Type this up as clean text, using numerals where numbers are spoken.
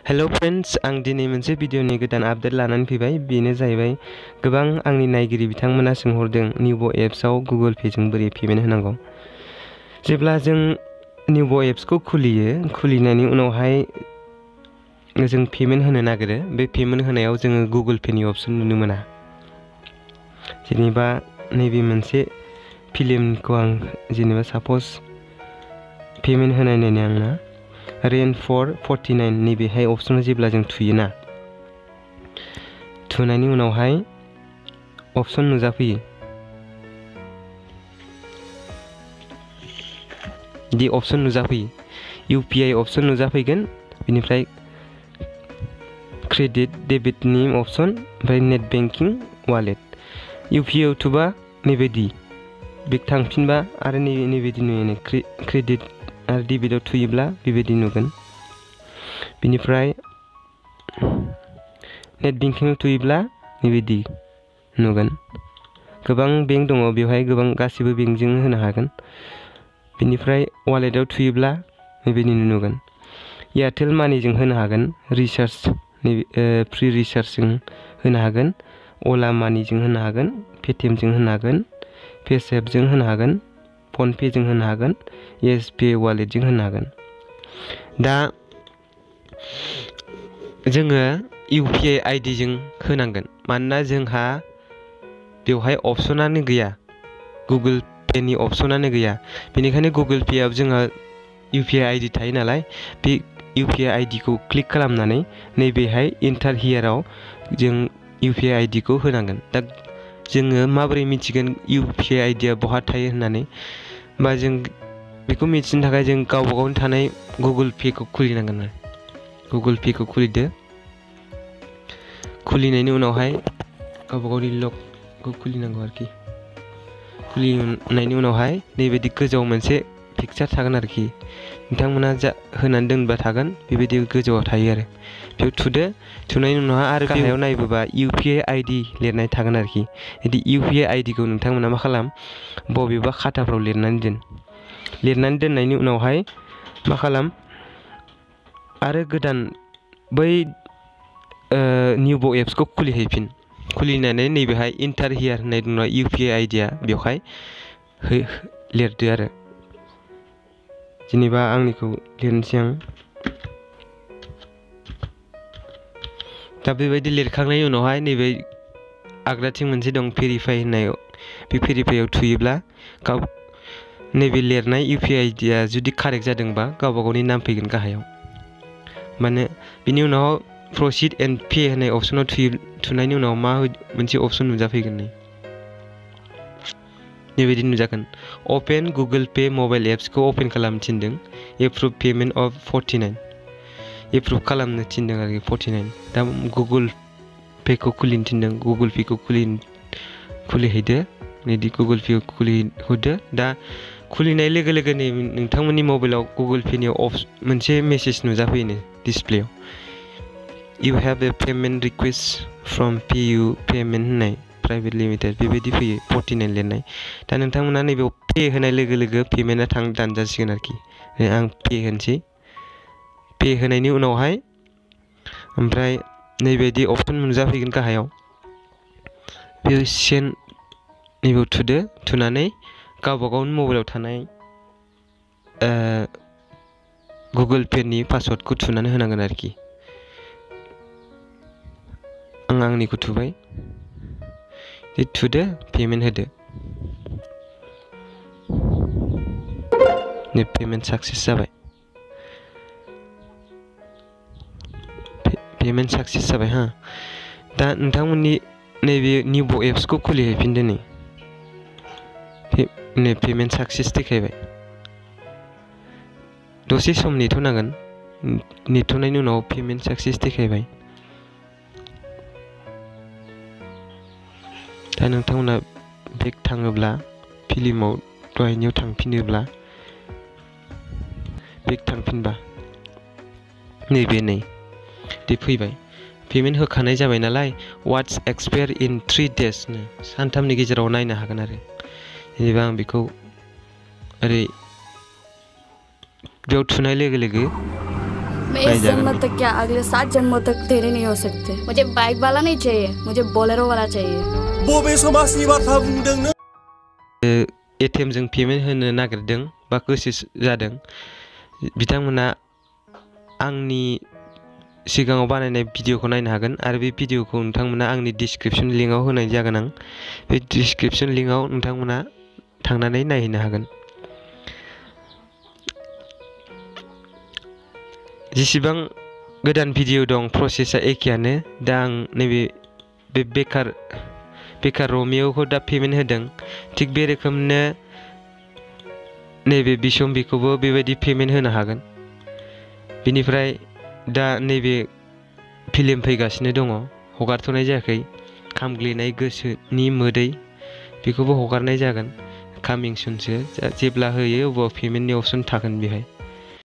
Hello friends, आं दिनै मोनसे भिडियोनि गोदान आपडेट लानानै फैबाय। बेनो जाहैबाय गोबां आंनि नायगिरि बिथांमोना सोंहरदों NEWBO एप्सआव गुगल पे जों बोरै पेमेन्ट होनांगौ। जेब्ला जों NEWBO एप्सखौ खुलिनायनि उनावहाय जों पेमेन्ट होनो नागिरो, बे पेमेन्ट होनायाव जोङो गुगल पेनि अपसन नुनो मोना। जेनेबा नैबे मोनसे फिल्मखौ आं जेनेबा साप'ज पेमेन्ट होनाय नायनो आंना रेन फर 49 नैबेहाय अपसनाव जेब्ला जों थुयोना, थुनायनि उनावहाय अपसन नुजाफैयो। दि अपसन नुजाफैयो, UPI अपसन नुजाफैगोन, बिनिफ्राय क्रेडिट डेबिटनि अपसन, ओमफ्राय नेट बेंकिं वालेट। UPI आव थुबा नैबायदि, बेक थांफिनबा आरो नैबायदि नुयो। क्रेडिट आरो डेबिटआव थुयोब्ला बेबायदि नुगोन। बिनिफ्राय नेट बेंकिंआव थुयोब्ला बेबायदि नुगोन। गोबां बेंक दङ बेवहाय, गोबां गासिबो बेंकजों होनो हागोन। बिनिफ्राय वालेटआव थुयोब्ला बेबायदि नुगोन। एयारटेल मानिजों होनो हागोन, रिचार्ज फ्रि रिचार्जजों होनो हागोन, अला मानिजों होनो हागोन, पेटिएमजों होनो हागोन, पेसेफजों होनो हागोन, फनपेजों होनो हागोन, SBI वालेटजों होनो हागोन। दा जोङो UPI ID जों होनांगोन, मानोना जोंहा बेवहाय अपसनानो गैया, गुगल पेनि अपसनानो गैया। बेनिखायनो गुगल पेआव जोंहा UPI ID थायो नालाय, बे UPI ID खौ क्लिक खालामनानै नैबेहाय इन्टार हियाराव जों UPI ID खौ होनांगोन। दा जोङो माबोरै मिथिगोन UPI ID आ बहा थायो होननानै? होमबा जों बेखौ मिथिनो थाखाय जों गावबा गावनि थानाय गुगल पे खौ खुलिनांगोन आरो। गुगल पे खौ खुलिदो। खुलिनायनि उनावहाय गावबा गावनि लकखौ खुलिनांगौ आरोखि। खुलिनायनि उनावहाय नैबायदि गोजौआव मोनसे पिक्चार थागोन आरोखि। नोंथांमोना जा होनानै दोनबा थागोन, बेबायदि गोजौआव थायो आरो। बेयाव थुदो। थुनायनि उनावहाय आरो गाहायाव नायबोबा UPI ID लिरनाय थागोन आरोखि। बिदि UPI ID खौ नोंथांमोना मा खालाम, बबेबा खाताफ्राव लिरनानै दोन। लिरनानै दोननायनि उनावहाय मा खालाम, आरो गोदान बै NEWBO एप्सखौ खुलिहैफिन। खुलिनानै नैबेहाय इन्टार हियार होननाय दङ, UPI ID आ बेवहाय लिरदो आरो। जेनेबा आंनिखौ लिरनोसै आं। दा बेबायदि लिरखांनायनि उनावहाय नैबे आगदाथिं मोनसे दं भेरिफाइ होननाय, बे भेरिफाइआव थुयोब्ला नैबे लिरनाय UPI ID आ जुदि कारेक्ट जादोंबा गावबा गावनि नाम फैगोन गाहायाव। माने बिनि उनाव प्रसिड एन्ड पे होननाय अपसनाव थुनायनि उनाव मा मोनसे अपसन नुजाफैगोन नैबायदि नुजागोन। अपेन गुगल पे मबाइल एप्सखौ अपेन खालामनो थिनदों। Approve payment of 49। एप्रुभ खालामनो थिनदों आरोखि 49। दा गुगल पे खौ खुलिनो थिनदों। गुगल पे खौ खुलिहैदो। बिदि गुगल पे खौ खुलिहरदो। दा खुलिनाय लोगो लोगोनो नोंथांमोननि मबाइलाव गुगल पेनि मोनसे मेसेज नुजाफैयो डिसप्लेयाव। You have a payment request from PU payment होननाय प्राइभेट लिमिटेड, बेबायदि फैयो 49 लिरनाय। दा नोंथांमोना नैबेयाव पे होनाय लोगो लोगो पेमेन्टआ दानजासिगोन आरोखि। आं पे होनोसै। पे होनायनि उनावहाय ओमफ्राय नैबायदि अपसन नुजाफैगोन गाहायाव। बेयाव सेन्ड नैबेयाव थुदो। थुनानै गावबा गावनि मबाइलाव थानाय गुगल पेनि पासवर्डखौ थुनानै होनांगोन आरोखि। आं आंनिखौ थुबाय। थुदो, पेमेन्ट होदो। पेमेन्ट साक्सेस जाबाय। पेमेन्ट साक्सेस जाबाय हा। दा नोंथांमोननि नैबे NEWBO एप्सखौ खुलिहैफिनदो। नै पेमेन्ट साक्सेस देखायबाय। दसे सम नेथ'नांगोन। नेथ'नायनि उनाव पेमेन्ट साक्सेस देखायबाय। दा नोंथांमोना बेक थाङोब्ला, फिल्माव दहायनियाव थांफिनोब्ला, बेक थांफिनबा नैबे दे फैबाय। पेमेन्ट होखानाय जाबाय नालाय, वाट्स एक्सपायार इन 3 days नो 3 गेजेराव नायनो हागोन आरो। जेनेबा आं बेखौ ओरै बेयाव थुनाय लोगो लोगो मैं इस जन्म तक क्या अगले 7 जन्मों तक तेरे नहीं हो सकते। मुझे बाइक वाला नहीं चाहिए, मुझे बोलेरो वाला चाहिए। बबे समाजनि बाथ्रा बुंदों नों? ATM जों पेमेन्ट होनो नागिरदों बा गोसो जादों बिथांमोना आंनि सिगाङाव बानायनाय भिडिअखौ नायनो हागोन आरो बे भिडिअखौ नोंथांमोना आंनि डिसक्रिप्शन लिंकआव होनाय जागोन। आं बे डिसक्रिप्शन लिंकआव नोंथांमोना थांनानै नायहैनो हागोन। जेसेबां गोदान भिडिअ दं प्रसेसआ एखेयानो। दा आं नैबे बेकार रमिय'खौ दा पेमेन्ट होदों। थिग बे रोखोमनो नैबे बिशम्बिखौबो बेबायदि पेमेन्ट होनो हागोन। बेनिफ्राय दा नैबे फिल्म फैगासिनो दङ, हगारथ'नाय जायाखै। खामग्लिनाय गोसोनि मोदै बेखौबो हगारनाय जागोन। कामिं सुनसो जेब्ला होयो अब्ला पेमेन्टनि अपसन थागोन बेहाय।